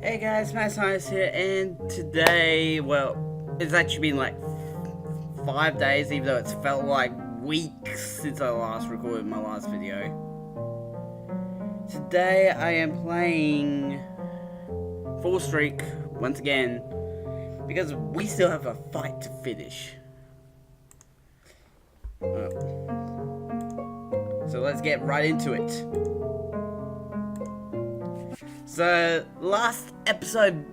Hey guys, Matt Science here, and today, well, it's actually been like 5 days, even though it's felt like weeks since I last recorded my last video. Today I am playing Fallstreak once again, because we still have a fight to finish. So let's get right into it. So, last episode,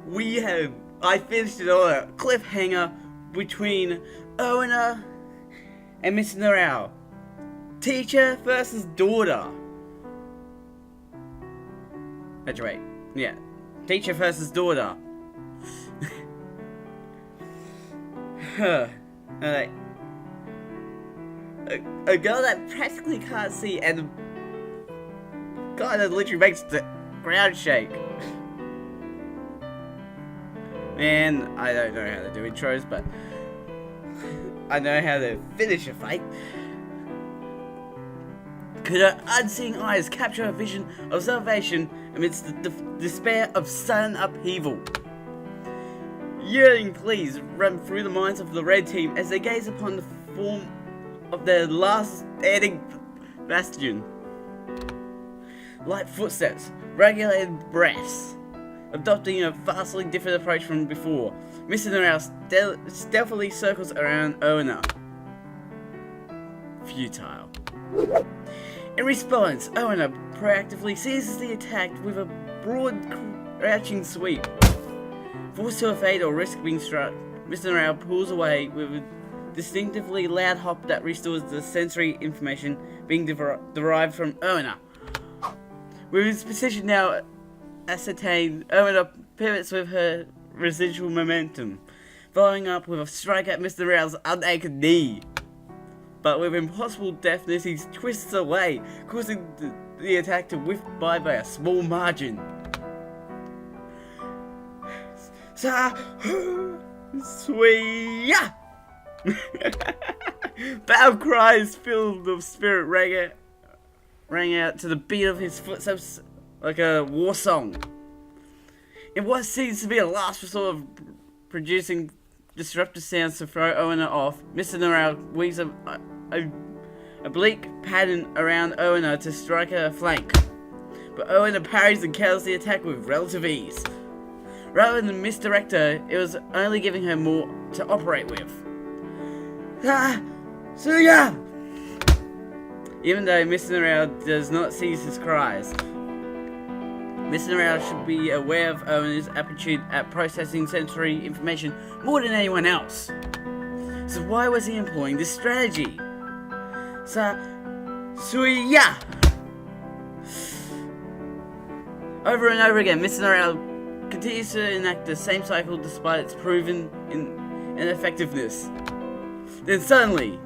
I finished it on a cliffhanger between Owen and Mr. Norrell. Teacher versus daughter. Actually, wait. Yeah. Teacher versus daughter. Alright. A girl that practically can't see and God, that literally makes the ground shake. Man, I don't know how to do intros, but I know how to finish a fight. Could her unseeing eyes capture a vision of salvation amidst the despair of sudden upheaval? Yearning pleas run through the minds of the red team as they gaze upon the form of their last standing bastion. Light footsteps, regulated breaths, adopting a vastly different approach from before. Mr. Norrell stealthily circles around Owen. Futile. In response, Owen proactively seizes the attack with a broad, crouching sweep. Forced to evade or risk being struck, Mr. Norrell pulls away with a distinctively loud hop that restores the sensory information being derived from Owen. With his position now ascertained, Owen pivots with her residual momentum, following up with a strike at Mr. Norrell's unanchored knee. But with impossible deftness, he twists away, causing the attack to whiff by a small margin. Sweet! Battle cries filled of spirit rang out to the beat of his footsteps like a war song. In what seems to be a last resort of producing disruptive sounds to throw Owen off, Mr. Norrell weaves a oblique pattern around Owen to strike her flank. But Owen parries and counters the attack with relative ease. Rather than misdirect her, it was only giving her more to operate with. Even though Mr. Norrell does not cease his cries, Mr. Norrell should be aware of Owen's aptitude at processing sensory information more than anyone else. So why was he employing this strategy? Over and over again, Mr. Norrell continues to enact the same cycle despite its proven ineffectiveness. Then suddenly,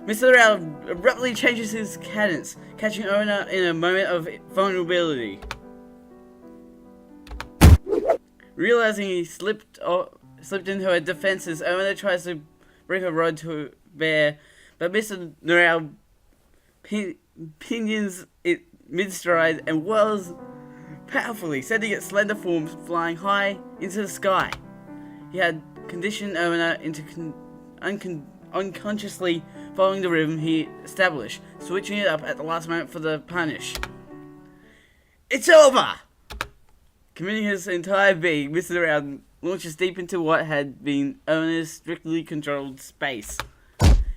Mr. Norrell abruptly changes his cadence, catching Owen in a moment of vulnerability. Realizing he slipped into her defenses, Owen tries to bring her rod to bear, but Mr. Norrell pinions it mid-stride and whirls powerfully, sending its slender form flying high into the sky. He had conditioned Owen into unconsciously following the rhythm he established, switching it up at the last moment for the punish. It's over! Committing his entire being, Mr. Norrell launches deep into what had been Owen's strictly controlled space.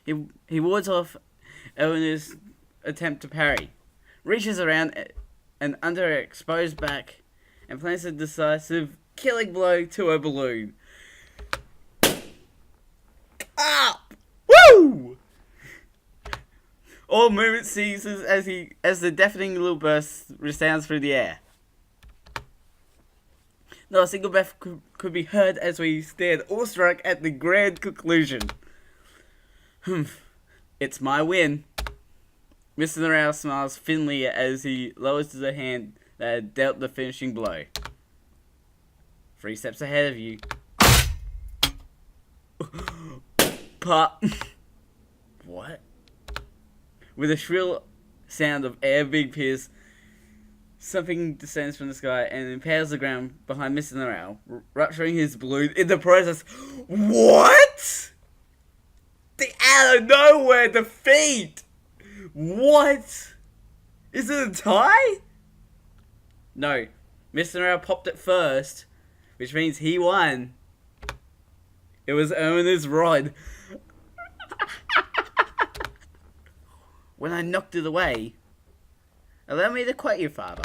He wards off Owen's attempt to parry, reaches around and under her exposed back, and plants a decisive killing blow to her balloon. Up! Woo! All movement ceases as the deafening little burst resounds through the air. Not a single breath could be heard as we stared awestruck at the grand conclusion. It's my win. Mr. Norrell smiles thinly as he lowers the hand that had dealt the finishing blow. 3 steps ahead of you. Pop. What? With a shrill sound of air being pierced, Something descends from the sky and impales the ground behind Mr. Morale, rupturing his balloon in the process. What? The out of nowhere defeat! What? Is it a tie? No. Mr. Morale popped it first, which means he won. It was Owner's rod. When I knocked it away. Allow me to quote you, father.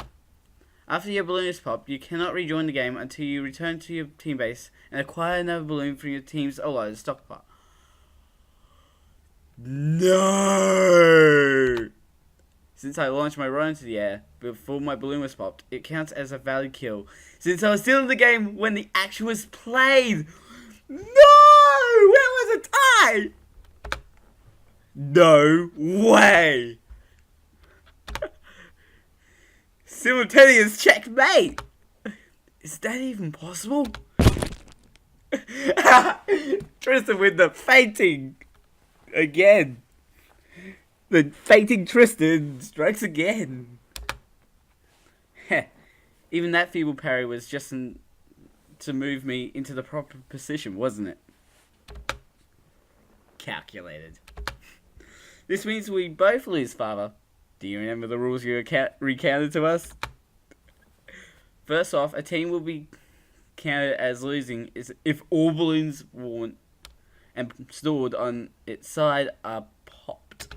After your balloon is popped, you cannot rejoin the game until you return to your team base and acquire another balloon from your team's allotted stockpile. No! Since I launched my rod into the air before my balloon was popped, it counts as a valid kill. Since I was still in the game when the action was played. No! Where was a tie? No way! Simultaneous checkmate! Is that even possible? Tristan with the fainting! Again! The fainting Tristan strikes again! Even that feeble parry was just to move me into the proper position, wasn't it? Calculated. This means we both lose, father. Do you remember the rules you recounted to us? First off, a team will be counted as losing if all balloons worn and stored on its side are popped.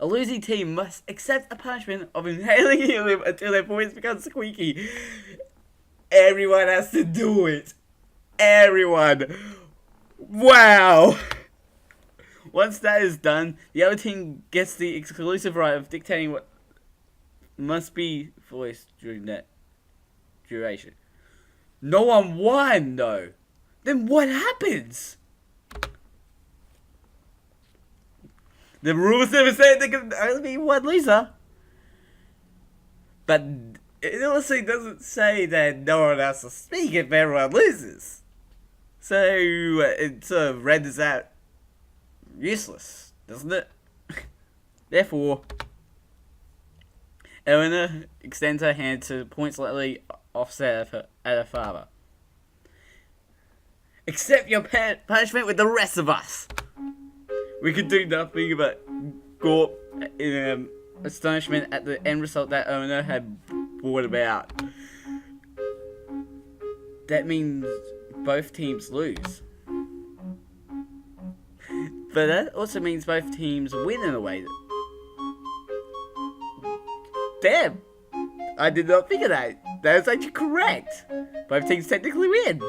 A losing team must accept a punishment of inhaling helium until their voice becomes squeaky. Everyone has to do it. Everyone. Wow. Once that is done, the other team gets the exclusive right of dictating what must be voiced during that duration. No one won, though. Then what happens? The rules never say there can only be one loser. But it also doesn't say that no one has to speak if everyone loses. So it sort of renders out useless, doesn't it? Therefore, Eleanor extends her hand to point slightly offset at her father. Accept your punishment with the rest of us. We could do nothing but gawp in astonishment at the end result that Eleanor had brought about. That means both teams lose. But that also means both teams win in a way. Damn! I did not think of that. That is actually correct. Both teams technically win.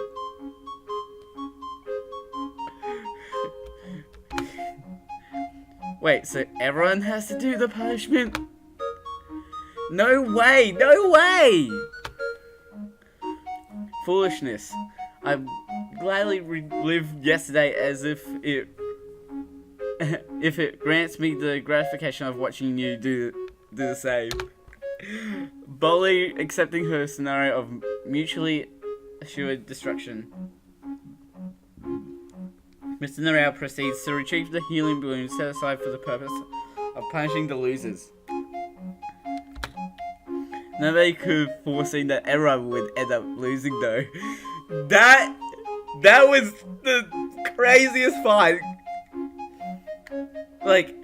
Wait, so everyone has to do the punishment? No way! No way! Foolishness. I gladly relived yesterday as if it grants me the gratification of watching you do the same. Boldly accepting her scenario of mutually assured destruction, Mr. Norrell proceeds to retrieve the helium balloon set aside for the purpose of punishing the losers. Nobody could have foreseen that everyone would end up losing, though. That was the craziest fight. Like,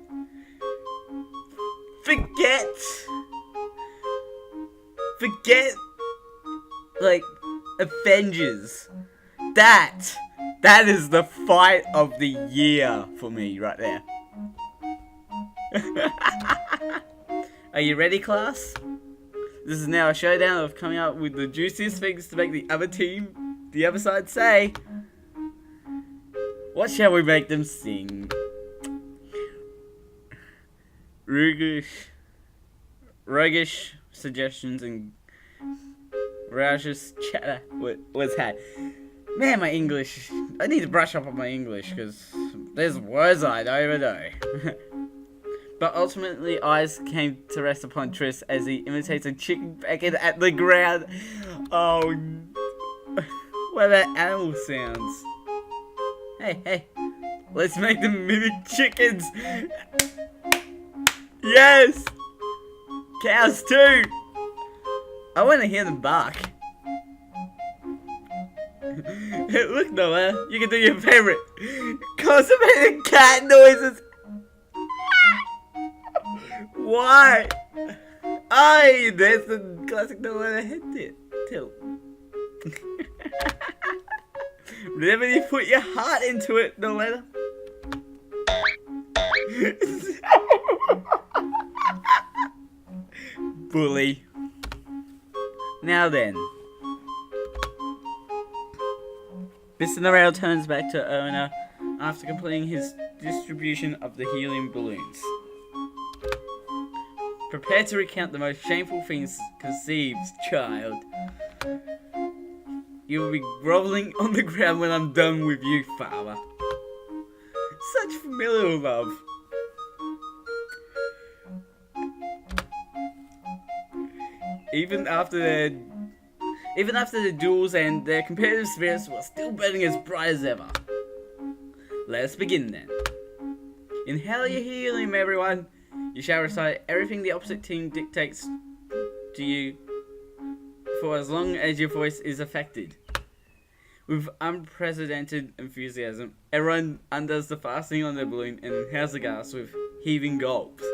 forget, like, Avengers. That is the fight of the year for me right there. Are you ready, class? This is now a showdown of coming up with the juiciest things to make the other side say. What shall we make them sing? Roguish suggestions and raucous chatter was had. Man, my English. I need to brush up on my English because there's words I don't even know. But ultimately, eyes came to rest upon Triss as he imitates a chicken pecking at the ground. Oh, what about animal sounds? Hey, let's make them mimic chickens. Yes, cows too. I want to hear them bark. Look, Noah, you can do your favorite constipated cat noises. Why? Aye, there's the classic Noah head tilt. Remember, you put your heart into it, Noah. Bully. Now then. Mr. Norrell turns back to owner after completing his distribution of the helium balloons. Prepare to recount the most shameful things conceived, child. You will be groveling on the ground when I'm done with you, father. Such familial love. Even after the duels and their competitive spirits were still burning as bright as ever. Let us begin then. Inhale your helium, everyone. You shall recite everything the opposite team dictates to you for as long as your voice is affected. With unprecedented enthusiasm, everyone undoes the fastening on their balloon and inhales the gas with heaving gulps.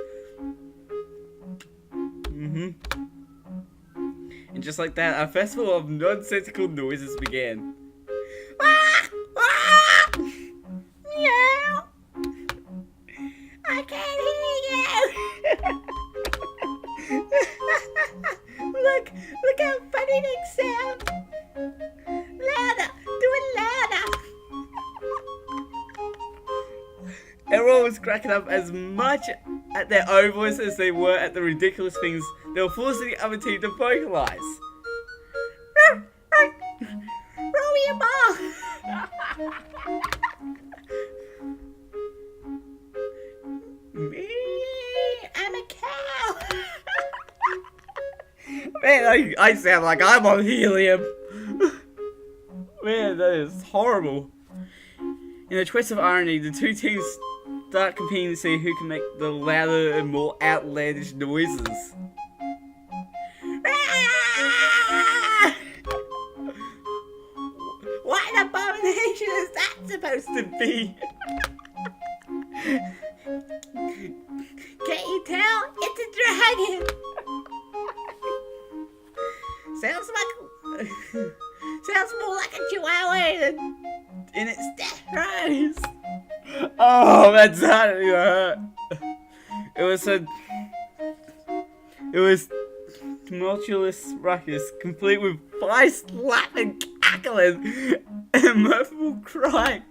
And just like that, a festival of nonsensical noises began. Meow! I can't hear you! Look how funny they sound! Louder! Do it louder! Everyone was cracking up as much at their own voice as they were at the ridiculous things they were forcing the other team to vocalize. Roll your ball! Me, I'm a cow! Man, I sound like I'm on helium. Man, that is horrible. In a twist of irony, the two teams start competing to see who can make the louder and more outlandish noises. What an abomination is that supposed to be? Can't you tell? It's a dragon! Sounds more like a chihuahua in its death throes. Oh, that's starting to hurt. It was tumultuous ruckus, complete with vice, laughing, cackling, and mirthful crying.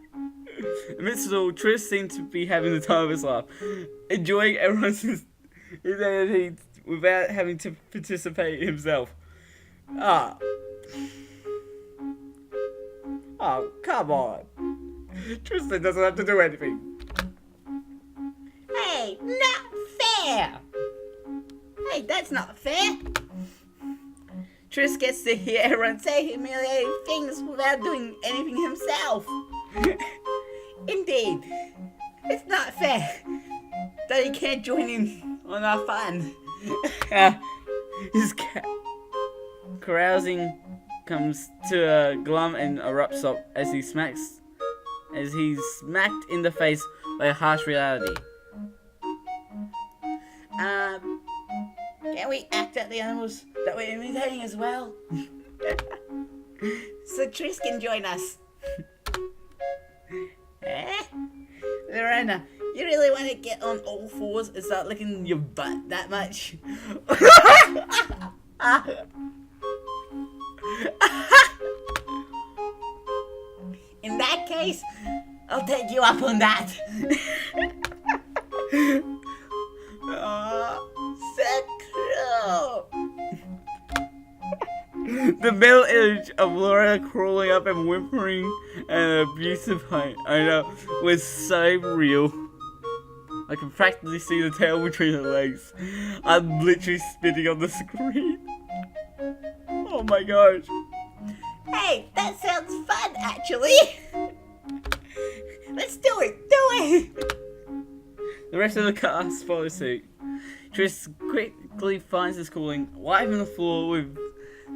Amidst it all, Trish seemed to be having the time of his life, enjoying everyone's insanity without having to participate himself. Oh, come on. Tristan doesn't have to do anything. Hey, not fair! Hey, that's not fair! Tris gets to hear everyone say humiliating things without doing anything himself. Indeed, it's not fair that he can't join in on our fun. His carousing comes to a glum and abrupt stop as he's smacked in the face by a harsh reality. Can we act out the animals that we're imitating as well? So Tris can join us. Lorena, you really want to get on all fours and start licking your butt that much? In that case, I'll take you up on that. So the middle image of Laura crawling up and whimpering an abusive owner was so real. I can practically see the tail between her legs. I'm literally spitting on the screen. Oh my gosh. Hey, that sounds fun, actually. Let's do it. The rest of the cast follow suit. Tris quickly finds his calling, wiping the floor with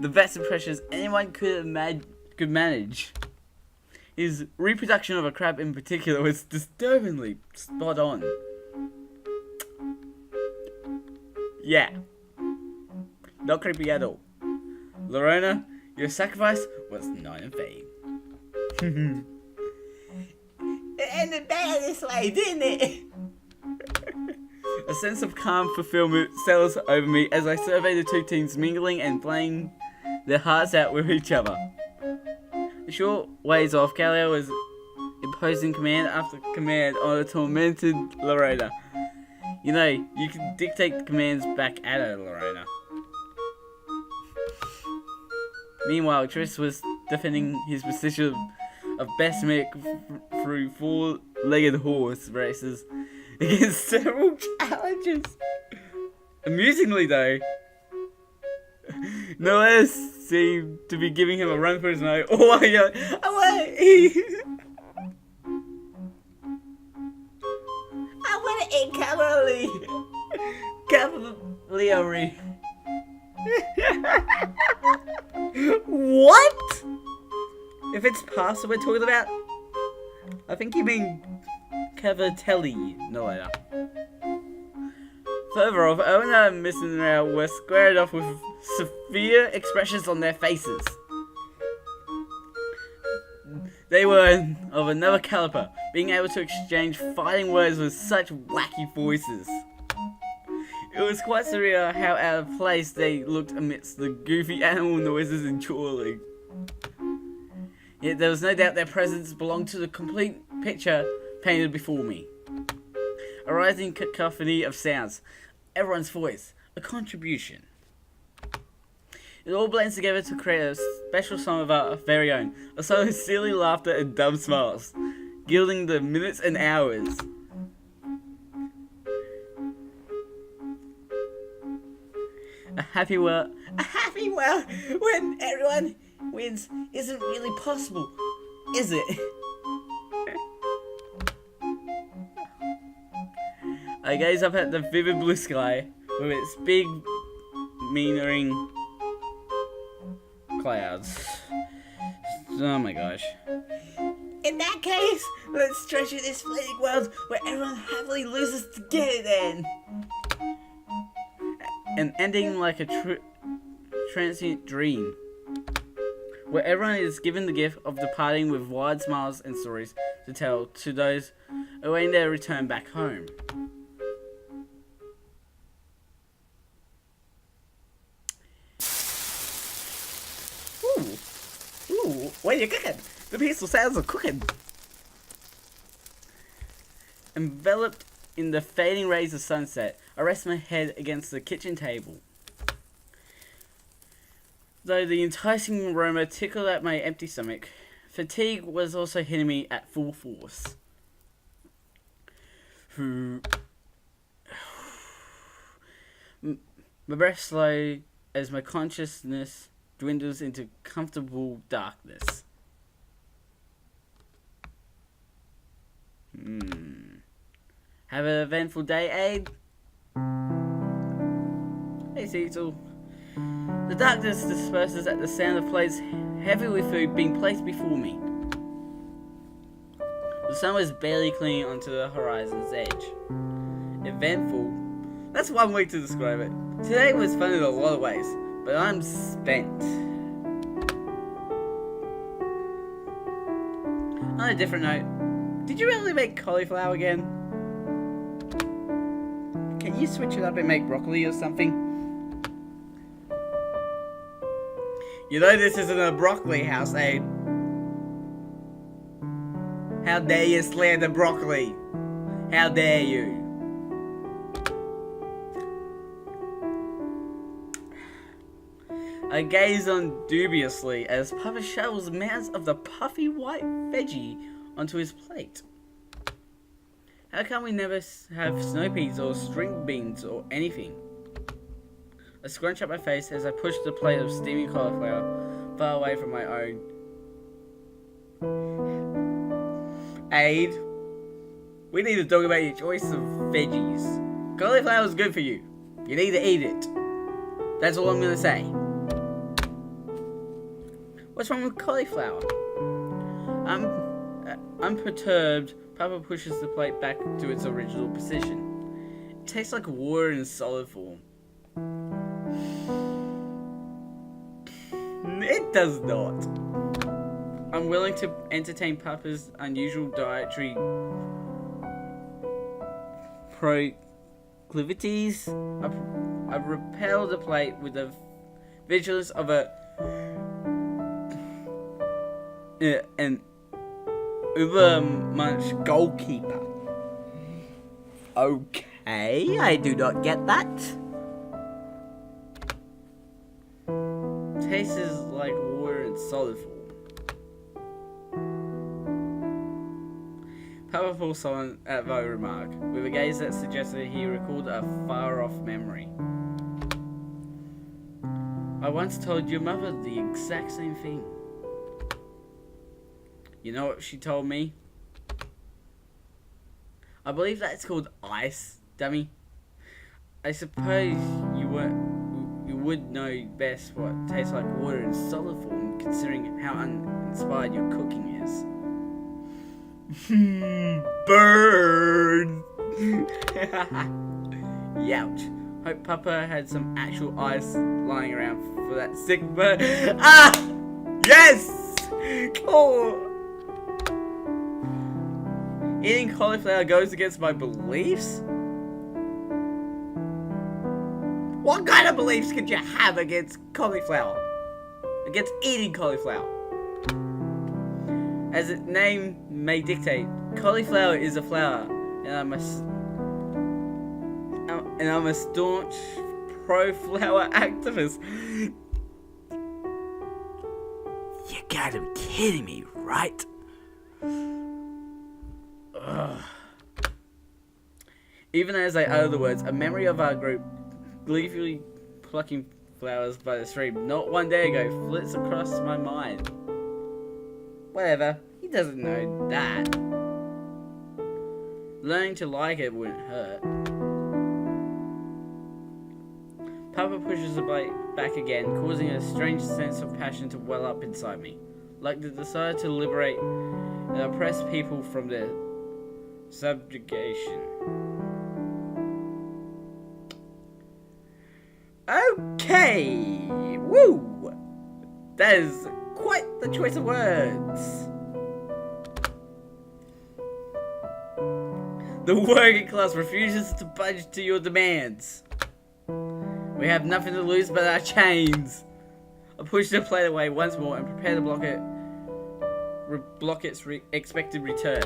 the best impressions anyone could manage. His reproduction of a crab in particular was disturbingly spot on. Yeah. Not creepy at all. Lorena, your sacrifice was not in vain. It ended bad this way, didn't it? A sense of calm fulfillment settles over me as I survey the two teams mingling and playing their hearts out with each other. A short ways off, Calio was imposing command after command on a tormented Lorena. You know, you can dictate the commands back at her, Lorena. Meanwhile, Triss was defending his position of best mech through four-legged horse races against several challenges. Amusingly though, no less seemed to be giving him a run for his money. Oh my god, I want to eat cavalry. What? If it's pasta we're talking about, I think you mean cavatelli, no later. Further off, Owen and Miss Nell were squared off with severe expressions on their faces. They were of another caliber, being able to exchange fighting words with such wacky voices. It was quite surreal how out of place they looked amidst the goofy animal noises and chortling. Yet there was no doubt their presence belonged to the complete picture painted before me. A rising cacophony of sounds, everyone's voice, a contribution. It all blends together to create a special song of our very own, a song of silly laughter and dumb smiles, gilding the minutes and hours. A happy world when everyone wins isn't really possible, is it? I gaze up at the vivid blue sky with its big, meandering clouds. Oh my gosh. In that case, let's treasure this fleeting world where everyone happily loses together then. And ending like a transient dream, where everyone is given the gift of departing with wide smiles and stories to tell to those awaiting their return back home. Ooh, what are you cooking? The peaceful sounds of cooking. Enveloped in the fading rays of sunset, I rest my head against the kitchen table. Though the enticing aroma tickled at my empty stomach, fatigue was also hitting me at full force. My breath slowed as my consciousness dwindles into comfortable darkness. Have an eventful day, Abe? Hey, Cecil. The darkness disperses at the sound of plates heavy with food being placed before me. The sun was barely clinging onto the horizon's edge. Eventful? That's one way to describe it. Today was fun in a lot of ways, but I'm spent. On a different note, did you really make cauliflower again? Can you switch it up and make broccoli or something? You know this isn't a broccoli house, Abe. How dare you slander broccoli? How dare you? I gaze on dubiously as Papa shovels mounds of the puffy white veggie onto his plate. How come we never have snow peas or string beans or anything? I scrunch up my face as I push the plate of steaming cauliflower far away from my own. Aid, we need to talk about your choice of veggies. Cauliflower is good for you. You need to eat it. That's all I'm gonna say. What's wrong with cauliflower? Unperturbed, Papa pushes the plate back to its original position. It tastes like water in solid form. It does not. I'm willing to entertain Papa's unusual dietary proclivities. I repel the plate with the vigilance of an Ubermunch goalkeeper. Okay, I do not get that. Tastes like water in solid form. Papa pulls someone at the remark, with a gaze that suggested he recalled a far-off memory. I once told your mother the exact same thing. You know what she told me? I believe that's called ice, dummy. I suppose you would know best what tastes like water in solid form, considering how uninspired your cooking is. Burn! Youch. Hope Papa had some actual ice lying around for that sick bird. Ah! Yes! Cool! Eating cauliflower goes against my beliefs? What kind of beliefs could you have against cauliflower? Against eating cauliflower? As its name may dictate, cauliflower is a flower, and I'm a staunch pro-flower activist. You gotta be kidding me, right? Ugh. Even as I utter the words, a memory of our group gleefully plucking flowers by the stream not one day ago flits across my mind. Whatever, he doesn't know that. Learning to like it wouldn't hurt. Papa pushes the plate back again, causing a strange sense of passion to well up inside me, like the desire to liberate and oppress people from their subjugation. Okay, woo! That is quite the choice of words. The working class refuses to budge to your demands. We have nothing to lose but our chains. I push the plate away once more and prepare to block its expected return.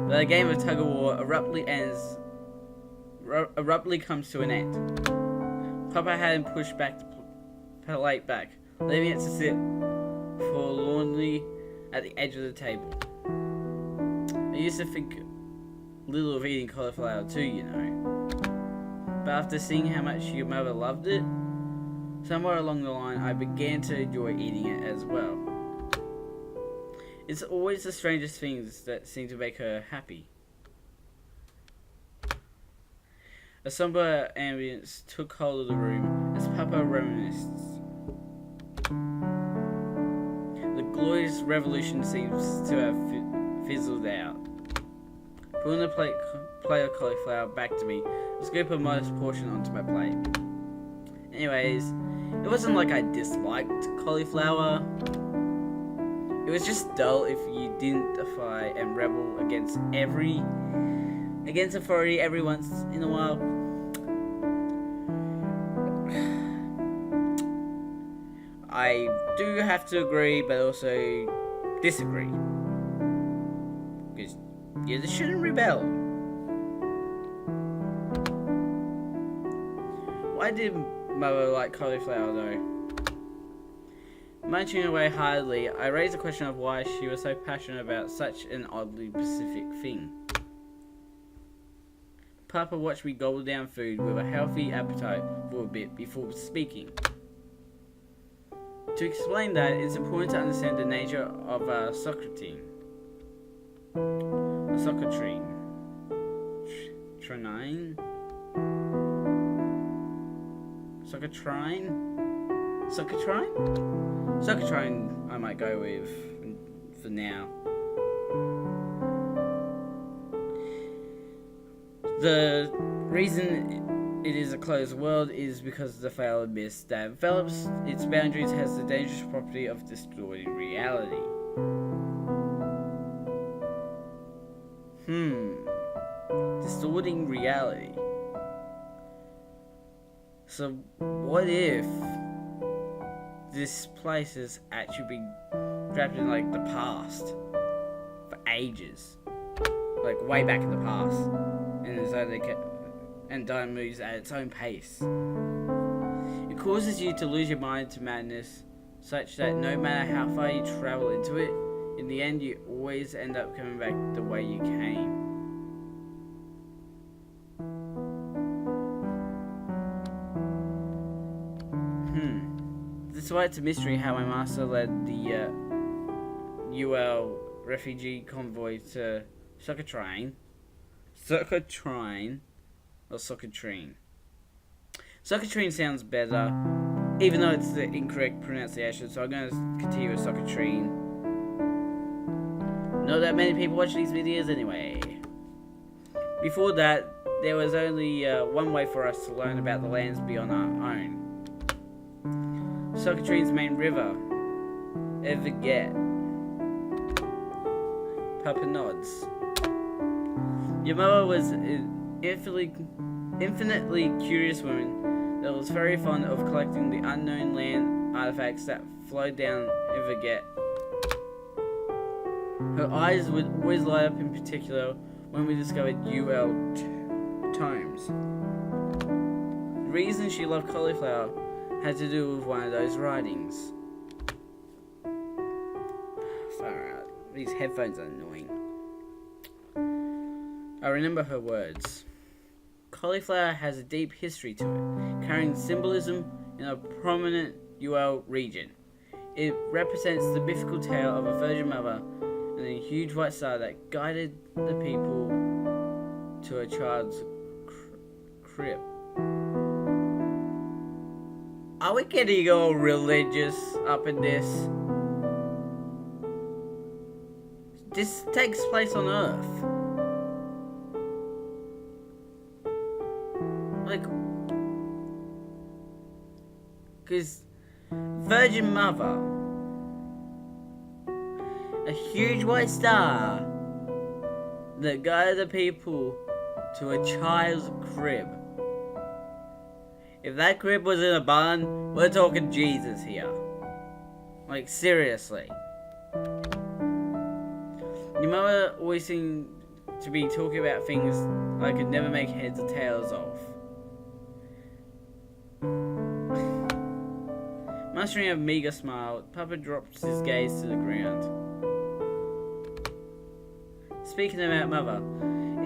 But the game of tug-of-war abruptly comes to an end. Papa had him pushed back the plate back, leaving it to sit forlornly at the edge of the table. I used to think little of eating cauliflower too, you know. But after seeing how much your mother loved it, somewhere along the line I began to enjoy eating it as well. It's always the strangest things that seem to make her happy. A somber ambience took hold of the room as Papa reminisced. The glorious revolution seems to have fizzled out. Pulling the plate of cauliflower back to me, I scooped a modest portion onto my plate. Anyways, it wasn't like I disliked cauliflower. It was just dull if you didn't defy and rebel against authority every once in a while. I do have to agree, but also disagree. Because you just shouldn't rebel. Why did Mother like cauliflower though? Munching away hardly, I raised the question of why she was so passionate about such an oddly specific thing. Papa watched me gobble down food with a healthy appetite for a bit before speaking. To explain that, it's important to understand the nature of a Socratrine. Socratrine, I might go with for now. The reason it is a closed world is because the failed abyss that envelops its boundaries has the dangerous property of distorting reality. Distorting reality. So what if this place has actually been trapped in like the past for ages, like way back in the past, and so and time moves at its own pace. It causes you to lose your mind to madness, such that no matter how far you travel into it, in the end you always end up coming back the way you came. Despite it's a mystery how my master led the UL refugee convoy to Socotrine. Socotrine sounds better, even though it's the incorrect pronunciation, so I'm going to continue with Socotrine. Not that many people watch these videos anyway. Before that, there was only one way for us to learn about the lands beyond our own. Socotrine's main river, Everget. Papa nods. Your mother was an infinitely curious woman that was very fond of collecting the unknown land artifacts that flowed down Everget. Her eyes would always light up, in particular when we discovered UL tomes. The reason she loved cauliflower had to do with one of those writings. Far out. These headphones are annoying. I remember her words. Cauliflower has a deep history to it, carrying symbolism in a prominent UL region. It represents the mythical tale of a virgin mother and a huge white star that guided the people to a child's crib. Are we getting all religious up in this? This takes place on Earth. Like, because Virgin Mother, a huge white star that guided the people to a child's crib. If that crib was in a barn, we're talking Jesus here. Like, seriously. Your mother always seemed to be talking about things I could never make heads or tails of. Mustering a meager smile, Papa drops his gaze to the ground. Speaking about Mother,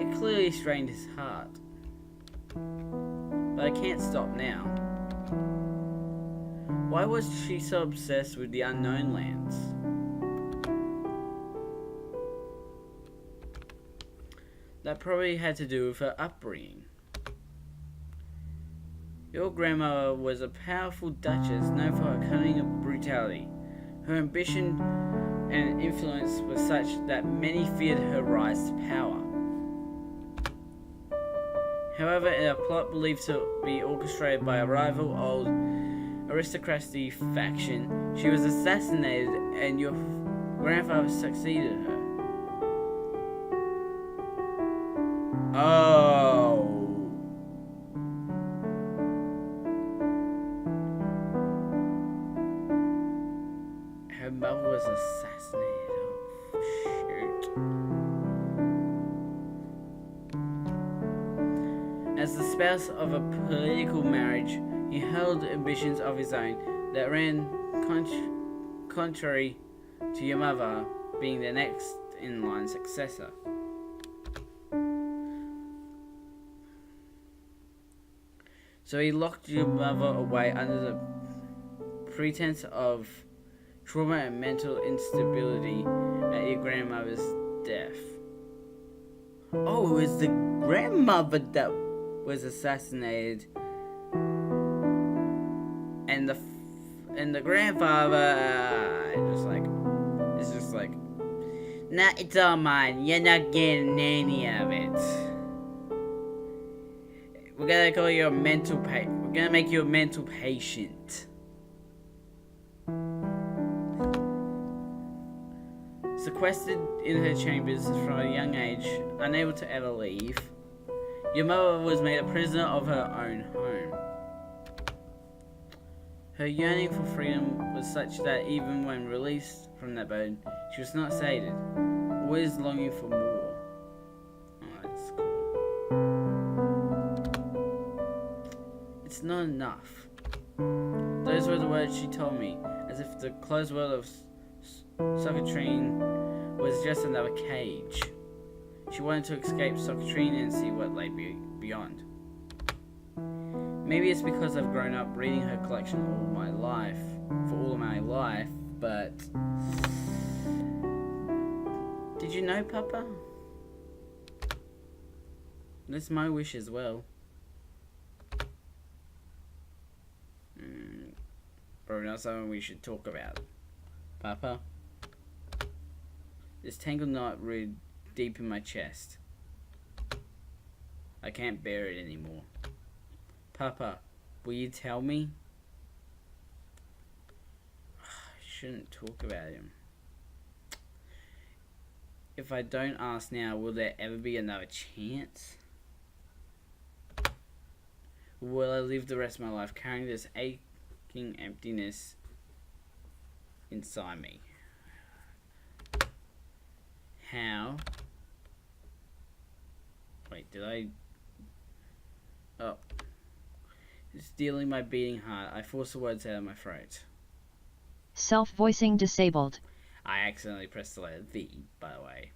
it clearly strained his heart. But I can't stop now. Why was she so obsessed with the unknown lands? That probably had to do with her upbringing. Your grandmother was a powerful duchess known for her cunning and brutality. Her ambition and influence were such that many feared her rise to power. However, in a plot believed to be orchestrated by a rival old aristocracy faction, she was assassinated and your grandfather succeeded her. Oh. Her mother was assassinated. Oh, shoot. As the spouse of a political marriage, he held ambitions of his own that ran contrary to your mother being the next in line successor. So he locked your mother away under the pretense of trauma and mental instability at your grandmother's death. Oh, it was the grandmother that was assassinated, and And the grandfather is just like, nah, it's all mine. You're not getting any of it. We're gonna call you a mental We're gonna make you a mental patient. Sequestered in her chambers from a young age, unable to ever leave, your mother was made a prisoner of her own home. Her yearning for freedom was such that even when released from that burden, she was not sated, always longing for more. Oh, that's cool. It's not enough. Those were the words she told me, as if the closed world of Socratrine was just another cage. She wanted to escape Socratrine and see what lay beyond. Maybe it's because I've grown up reading her collection for all of my life, but... Did you know, Papa? That's my wish as well. Probably not something we should talk about. Papa? This tangled knot rooted deep in my chest. I can't bear it anymore. Papa, will you tell me? I shouldn't talk about him. If I don't ask now, will there ever be another chance? Or will I live the rest of my life carrying this aching emptiness inside me? How? Wait, did I... Oh. Stealing my beating heart, I force the words out of my throat. Self-voicing disabled. I accidentally pressed the letter V, by the way.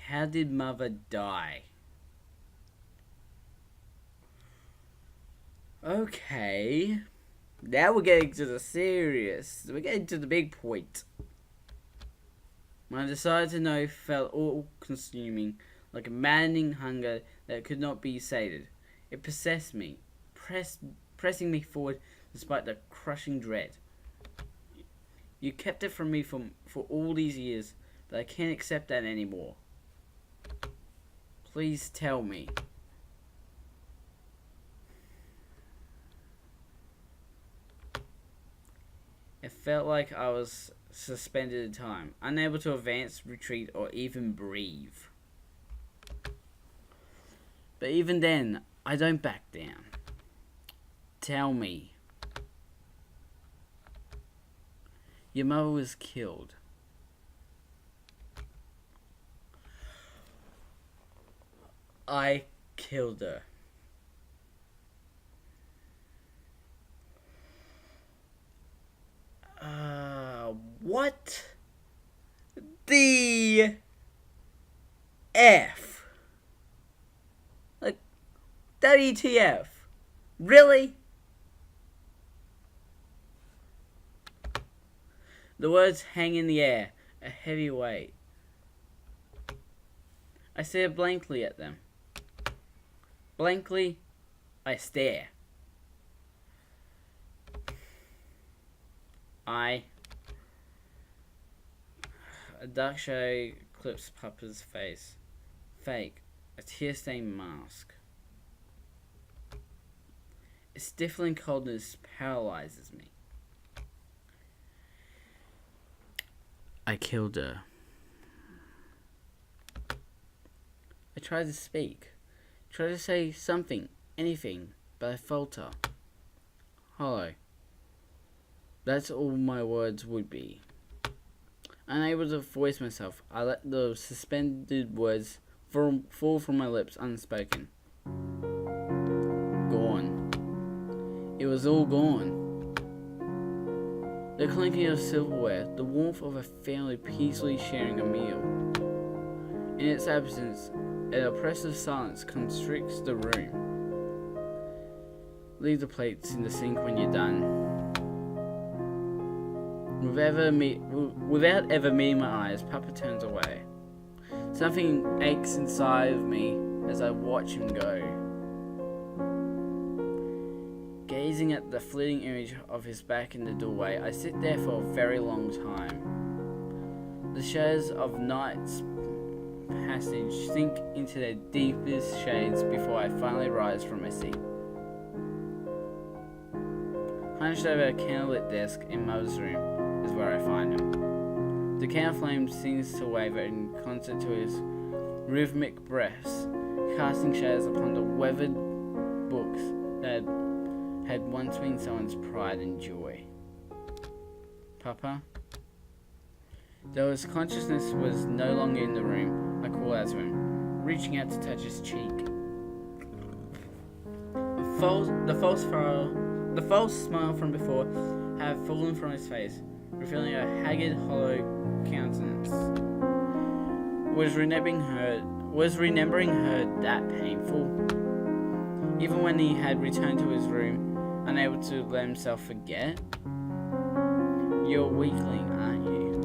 How did Mother die? Okay. Now we're getting to the serious. We're getting to the big point. My desire to know felt all-consuming, like a maddening hunger that could not be sated. It possessed me, pressing me forward despite the crushing dread. You kept it from me for all these years, but I can't accept that anymore. Please tell me. It felt like I was suspended in time, unable to advance, retreat, or even breathe. But even then, I don't back down. Tell me. Your mother was killed. I killed her. What the F? Like, WTF? Really? The words hang in the air, a heavy weight. I stare blankly at them. Blankly, I stare. A dark shadow clips Papa's face. Fake. A tear-stained mask. Its stifling coldness paralyzes me. I killed her. I tried to speak. Tried to say something, anything, but I falter. Hollow. That's all my words would be. Unable to voice myself, I let the suspended words fall from my lips unspoken. Gone. It was all gone. The clinking of silverware, the warmth of a family peacefully sharing a meal. In its absence, an oppressive silence constricts the room. Leave the plates in the sink when you're done. Without ever meeting my eyes, Papa turns away. Something aches inside of me as I watch him go. Gazing at the fleeting image of his back in the doorway, I sit there for a very long time. The shadows of night's passage sink into their deepest shades before I finally rise from my seat. Hunched over a candlelit desk in Mother's room is where I find him. The candle flame seems to waver in concert to his rhythmic breaths, casting shadows upon the weathered books that had once been someone's pride and joy. Papa? Though his consciousness was no longer in the room, I call out to him, reaching out to touch his cheek. The false smile from before had fallen from his face, revealing a haggard, hollow countenance. Was remembering her that painful? Even when he had returned to his room, unable to let himself forget? You're a weakling, aren't you?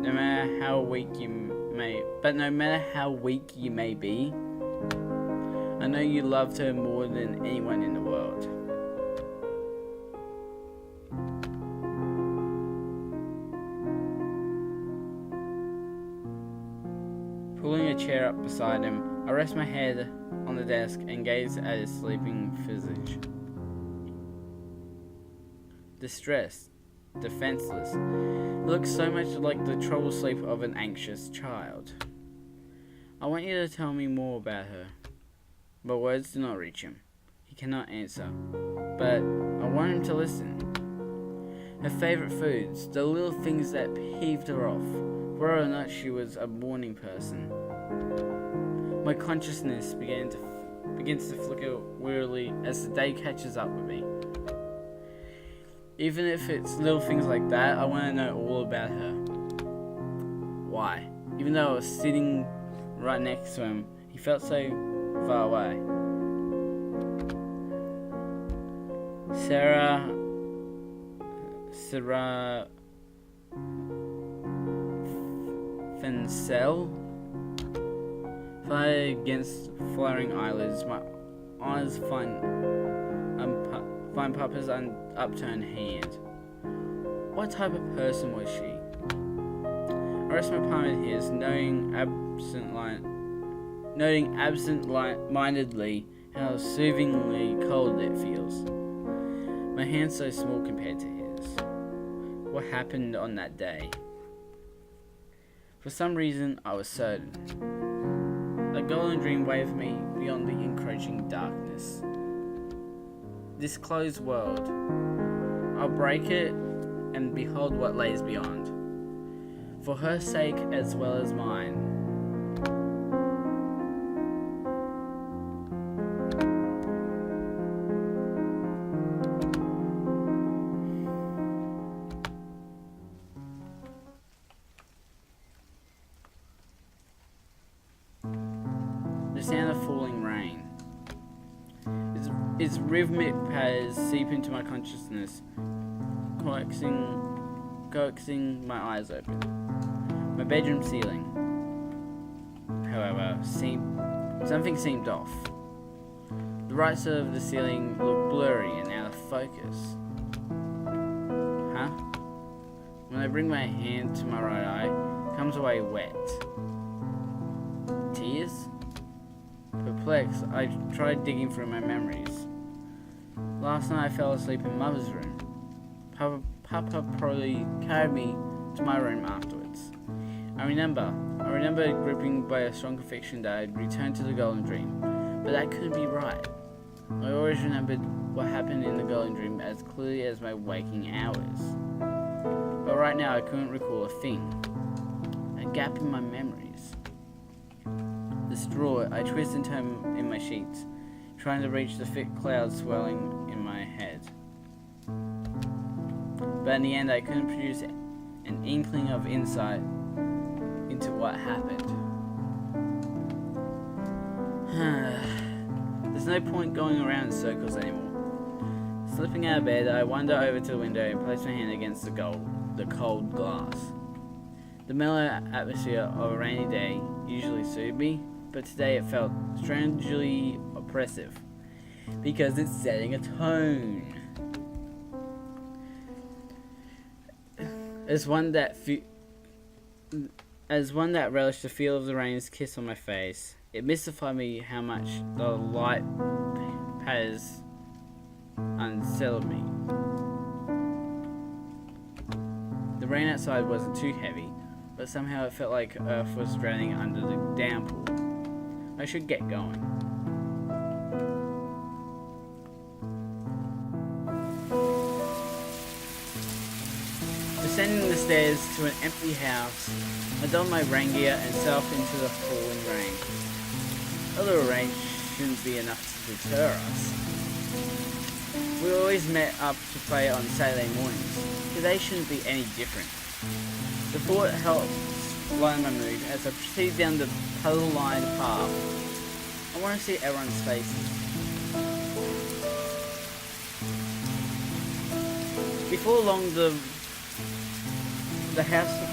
No matter how weak you may be, I know you loved her more than anyone in the world. Pulling a chair up beside him, I rest my head on the desk and gaze at his sleeping visage. Distressed, defenseless, it looks so much like the troubled sleep of an anxious child. I want you to tell me more about her, but words do not reach him. He cannot answer, but I want him to listen. Her favourite foods, the little things that peeved her off, whether or not she was a morning person. My consciousness begins to flicker wearily as the day catches up with me. Even if it's little things like that, I want to know all about her. Why? Even though I was sitting right next to him, he felt so far away. Sarah Fencel? Fired against flaring eyelids, my eyes find Papa's upturned hand. What type of person was she? I rest my palm in his, noting absent-mindedly how soothingly cold it feels. My hand's so small compared to his. What happened on that day? For some reason, I was certain. A golden dream waved me beyond the encroaching darkness. This closed world. I'll break it and behold what lays beyond. For her sake as well as mine. The sound of falling rain. Its rhythmic patters seep into my consciousness, coaxing my eyes open. My bedroom ceiling, however, something seemed off. The right side of the ceiling looked blurry and out of focus. Huh? When I bring my hand to my right eye, it comes away wet. Tears? Perplexed, I tried digging through my memories. Last night I fell asleep in Mother's room. Papa probably carried me to my room afterwards. I remember gripping by a strong conviction that I'd returned to the Golden Dream, but that couldn't be right. I always remembered what happened in the Golden Dream as clearly as my waking hours. But right now I couldn't recall a thing. A gap in my memories. Distraught, I twist and turn in my sheets, trying to reach the thick clouds swelling in my head. But in the end, I couldn't produce an inkling of insight into what happened. There's no point going around in circles anymore. Slipping out of bed, I wander over to the window and place my hand against the cold glass. The mellow atmosphere of a rainy day usually soothed me, but today it felt strangely oppressive. because it's setting a tone. As one that relished the feel of the rain's kiss on my face, it mystified me how much the light has unsettled me. The rain outside wasn't too heavy, but somehow it felt like Earth was drowning under the downpour. I should get going. Descending the stairs to an empty house, I donned my rain gear and set off into the falling rain. A little rain shouldn't be enough to deter us. We always met up to play on Saturday mornings. Today shouldn't be any different. The thought helped lighten my mood as I proceeded down the puddle-lined path. I want to see everyone's faces. Before long, the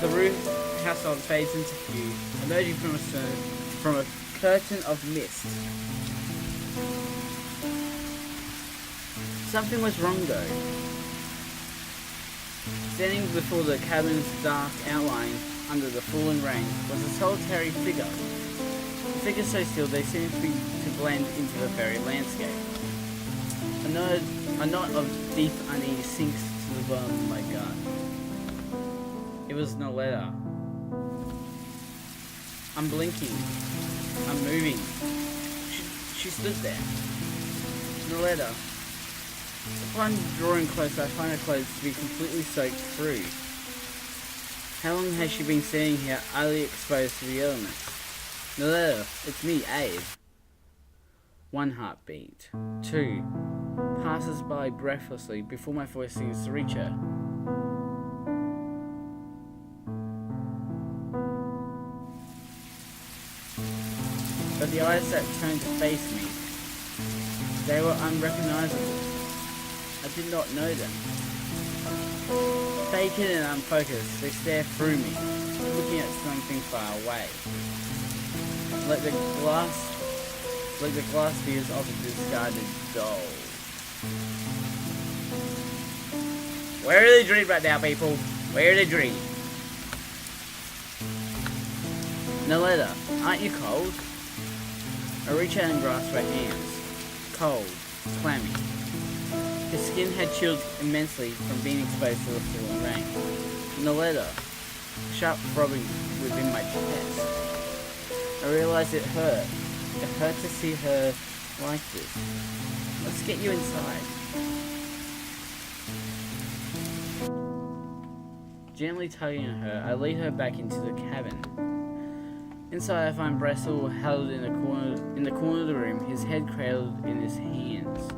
roof household fades into view, emerging from a curtain of mist. Something was wrong though. Standing before the cabin's dark outline under the falling rain was a solitary figure. A figure so still they seemed to blend into the very landscape. A knot of deep unease sinks to the bottom of my gut. It was Noletta. I'm blinking. I'm moving. She stood there. Noletta. Upon drawing closer, I find her clothes to be completely soaked through. How long has she been sitting here, utterly exposed to the elements? Noletta, it's me, Abe. 1 heartbeat. 2. Passes by breathlessly before my voice seems to reach her. But the eyes that turned to face me, they were unrecognizable. I did not know them. Vacant and unfocused, they stare through me, looking at something far away. Like the glass views of a discarded doll. Where are the dreams right now, people? Where are the dreams? Noletta, aren't you cold? I reach out and grasp her hands. Cold, clammy. His skin had chilled immensely from being exposed to the falling rain. Noletta, sharp throbbing within my chest. I realized it hurt. It hurt to see her like this. Let's get you inside. Gently tugging at her, I lead her back into the cabin. Inside, I find Bressel held in the corner of the room, his head cradled in his hands.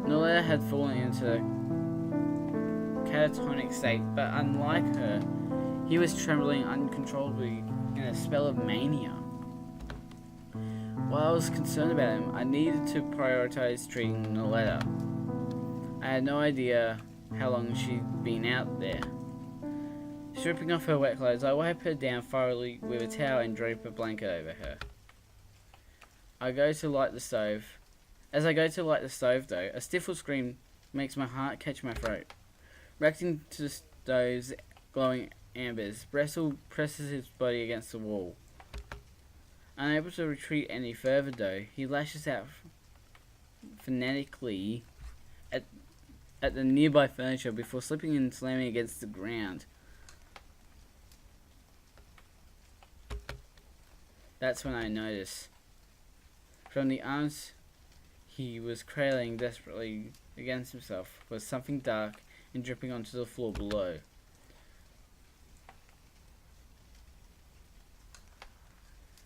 Noletta had fallen into a catatonic state, but unlike her, he was trembling uncontrollably in a spell of mania. While I was concerned about him, I needed to prioritize treating Noletta. I had no idea how long she'd been out there. Stripping off her wet clothes, I wipe her down thoroughly with a towel and drape a blanket over her. I go to light the stove. As I go to light the stove, though, a stifled scream makes my heart catch my throat. Reacting to the stove's glowing embers, Bressel presses his body against the wall. Unable to retreat any further, though, he lashes out frenetically at the nearby furniture before slipping and slamming against the ground. That's when I notice. From the arms he was cradling desperately against himself was something dark and dripping onto the floor below.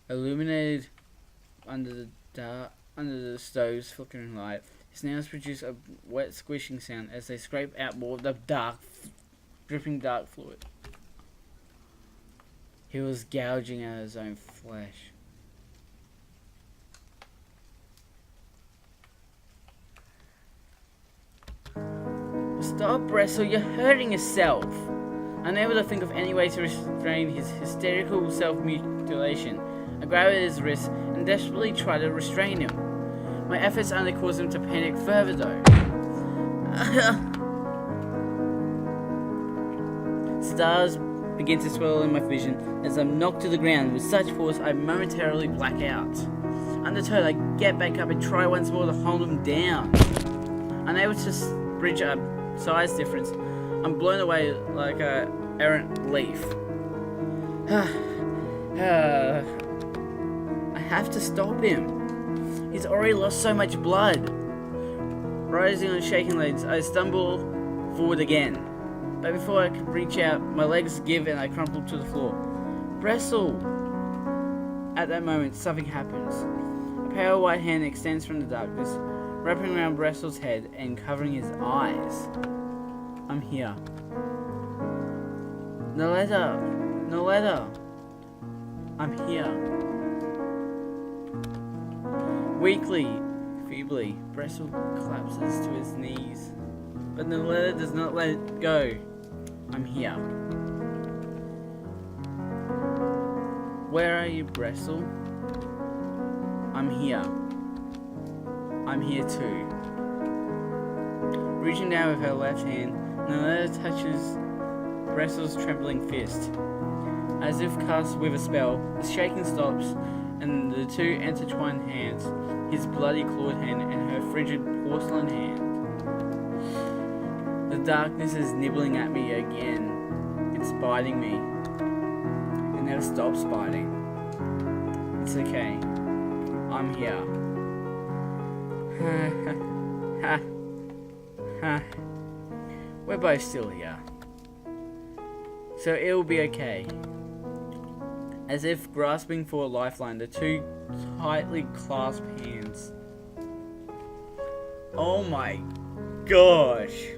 Illuminated under the stove's flickering light, his nails produce a wet squishing sound as they scrape out more of the dripping dark fluid. He was gouging at his own flesh. Stop, Bressel, you're hurting yourself. Unable to think of any way to restrain his hysterical self-mutilation, I grab at his wrist and desperately try to restrain him. My efforts only caused him to panic further though. Stars begin to swirl in my vision as I'm knocked to the ground with such force I momentarily black out. Undeterred, I get back up and try once more to hold him down. Unable to bridge a size difference, I'm blown away like a errant leaf. I have to stop him. He's already lost so much blood. Rising on shaking legs, I stumble forward again. But before I can reach out, my legs give and I crumple to the floor. Brestle! At that moment, something happens. A pale white hand extends from the darkness, wrapping around Brestle's head and covering his eyes. I'm here. Noletta! I'm here. Weakly, feebly, Brestle collapses to his knees. But Noletta does not let it go. I'm here. Where are you, Brestle? I'm here. I'm here too. Reaching down with her left hand, Noletta touches Brestle's trembling fist. As if cast with a spell, the shaking stops, and the two intertwined hands, his bloody clawed hand and her frigid porcelain hand. The darkness is nibbling at me again. It's biting me. It never stops biting. It's okay. I'm here. We're both still here. So it'll be okay. As if grasping for a lifeline, the two tightly clasp hands. Oh my gosh.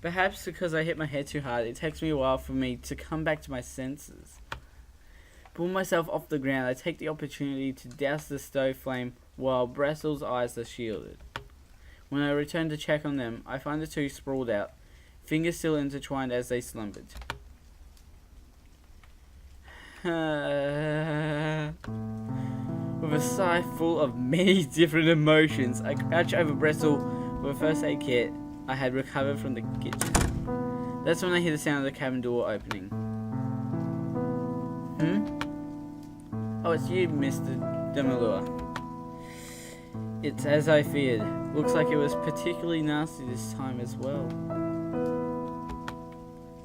Perhaps because I hit my head too hard, it takes me a while for me to come back to my senses. Pull myself off the ground, I take the opportunity to douse the stove flame while Brestle's eyes are shielded. When I return to check on them, I find the two sprawled out, fingers still intertwined as they slumbered. With a sigh full of many different emotions, I crouch over Brestle with a first aid kit I had recovered from the kitchen. That's when I hear the sound of the cabin door opening. Oh, it's you, Mr. Demolure. It's as I feared. Looks like it was particularly nasty this time as well.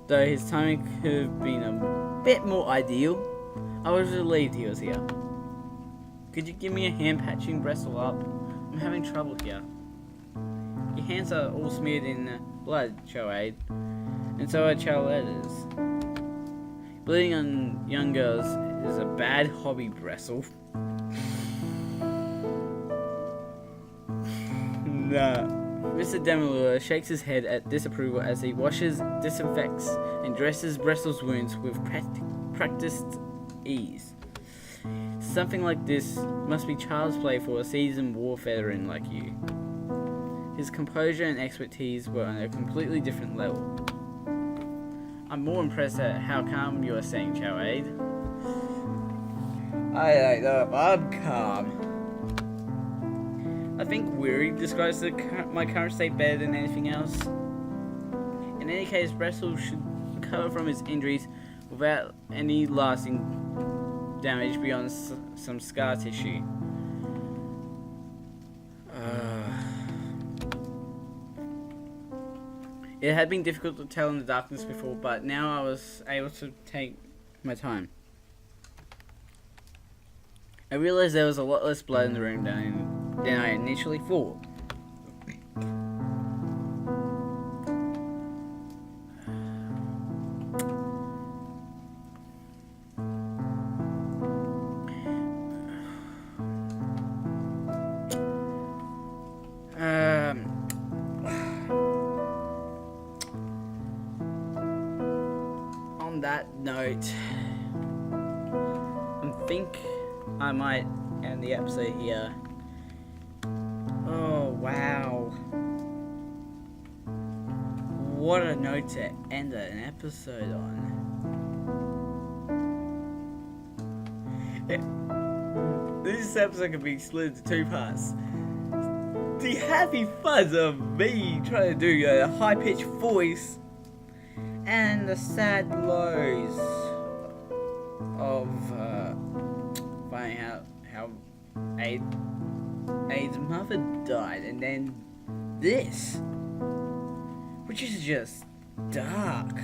Though his timing could have been a bit more ideal, I was relieved he was here. Could you give me a hand patching Brestle up? I'm having trouble here. Your hands are all smeared in blood, Choade, and so are Charletta's. Bleeding on young girls is a bad hobby, Brestle. Nah. Mr. Demolure shakes his head at disapproval as he washes, disinfects, and dresses Brestle's wounds with practiced ease. Something like this must be child's play for a seasoned war veteran like you. His composure and expertise were on a completely different level. I'm more impressed at how calm you are saying, Choade. I don't know if I'm calm. I think weary describes my current state better than anything else. In any case, Brestle should recover from his injuries without any lasting damage beyond some scar tissue. It had been difficult to tell in the darkness before, but now I was able to take my time. I realized there was a lot less blood in the room than I initially thought. On that note, I think I might end the episode here. Oh wow, what a note to end an episode on. This episode can be split into two parts. The happy fuzz of me trying to do a high-pitched voice, and the sad lows of finding out how Aid's mother died, and then this, which is just dark.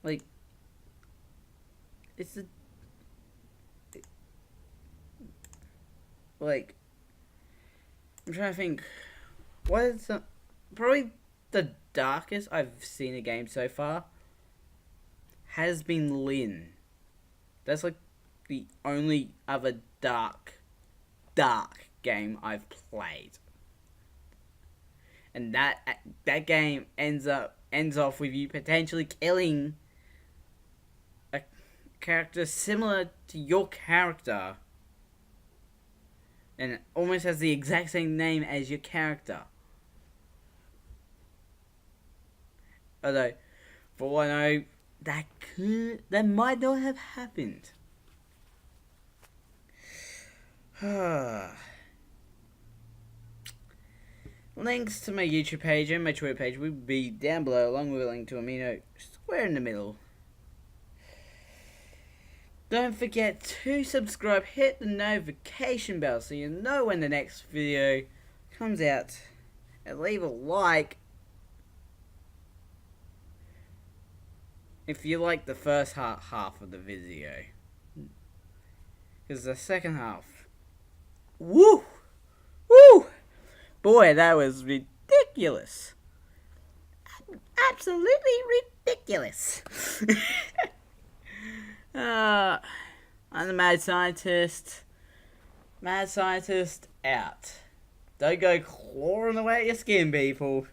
Like, it's like, I'm trying to think, what is probably the darkest I've seen a game so far has been Lin. That's like the only other dark game I've played. And that game ends off with you potentially killing a character similar to your character, and it almost has the exact same name as your character. Although, for all I know, that might not have happened. Links to my YouTube page and my Twitter page will be down below, along with a link to Amino square in the middle. Don't forget to subscribe, hit the notification bell so you know when the next video comes out, and leave a like if you like the first half of the video, because the second half, woo, boy, that was ridiculous, absolutely ridiculous. I'm the Mad Scientist. Mad Scientist out. Don't go clawing away at your skin, people.